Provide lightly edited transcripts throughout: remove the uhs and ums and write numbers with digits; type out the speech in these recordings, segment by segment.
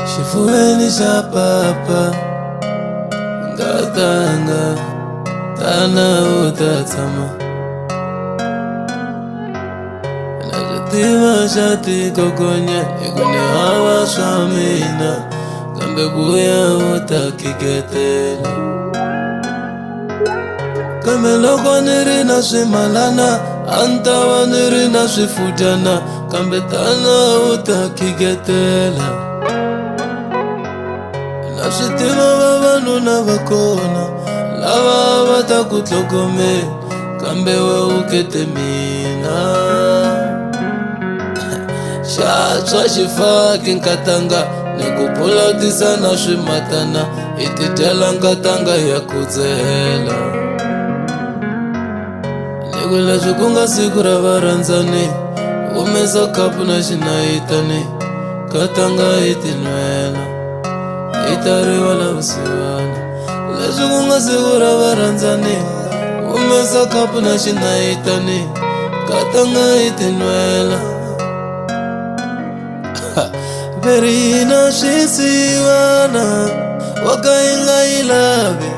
Shifueni cha papa ngatanga tana utatama najatima shati kokonya ikune hawa shamina kambe buya utakiketela kambe loko niri na shimalana antawa niri na shifutana kambe tana utakiketela Nashitima vavanuna vakona lava vatakutlhogomela kambe we ukete mina Xatswa xifaki nkatanga ni ku phulatisa na swimatana hi ti dyela nkatanga ya ku dzehela ni ku leswi ku nga siku ra varandzani humesa khapu na xinayitani katanga hi tinwela Itariwa la vusiwana leswi ku nga siku ra varandzani humesa khapu na xinayitani katanga hi tinwela verina swisiwana wa ka yi nga yi lavi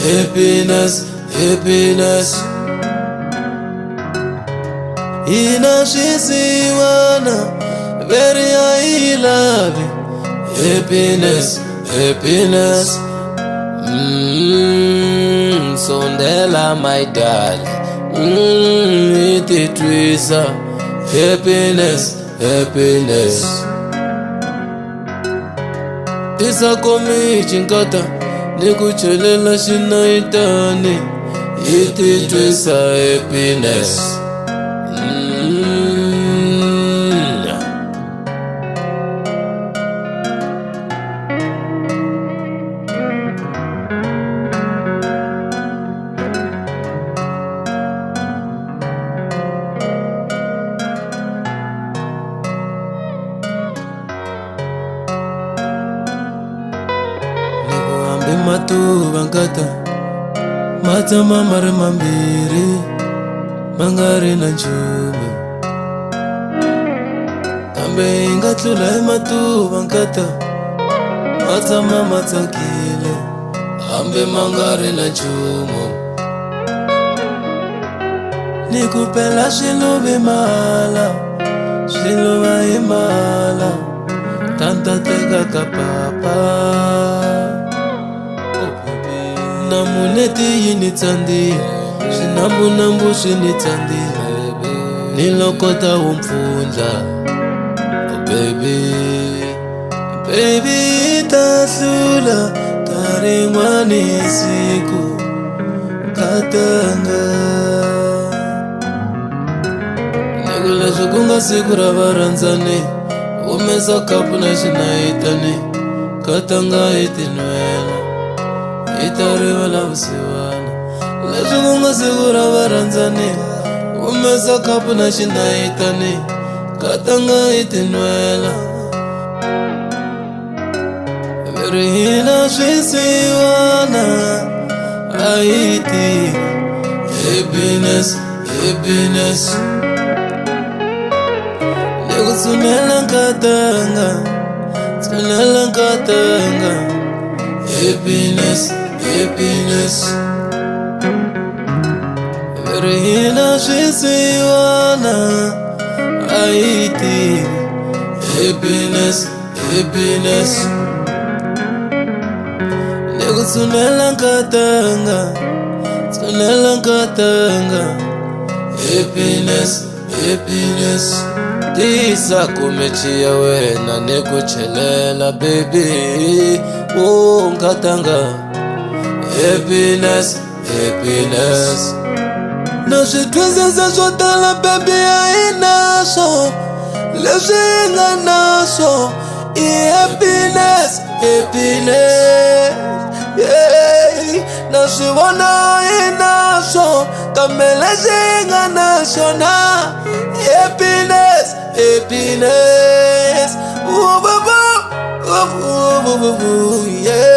happiness happiness hina swisiwana veri a yi lavi happiness happiness sondela my darling iti twisa happiness happiness tisa komi chinkata ni ku chelela xinayitani iti twisa happiness Matuva nkata matama mari mambiri mangari na nchumu kambe inga tlula hi matuva nkata matama matsakile hambe mangari na nchumu ni kupela swiluvi mahala swiluva hi mahala tanta teka ka papa Namuneti yini tsandi Swinambunambu swini tsandi Nilokota umpfundla Oh baby Baby tahlula Karin'wani siku Katanga Niku leswi ku nga siku ra varandzani humesa khapu na xinayitani katanga hi tinwela Itariwa la vusiwana leswi ku nga siku ra varandzani humesa khapu na xinayitani katanga hi tinwela veri hina swisiwana a hi tiva happiness happiness ni ku tshunela nkatanga tshunela nkatanga happiness happiness veri hina swisiwana a hi tiva happiness happiness ni ku tshunela nkatanga tshunela nkatanga happiness happiness tisa kumechi ya wena ni ku chelela baby nkatanga happiness happiness na switwisisa swo tala baby a hi naswo leswi hi nga naswo i happiness happiness yeah. Na swi vona hi naswo kambe leswi hi nga naswona happiness happiness yeah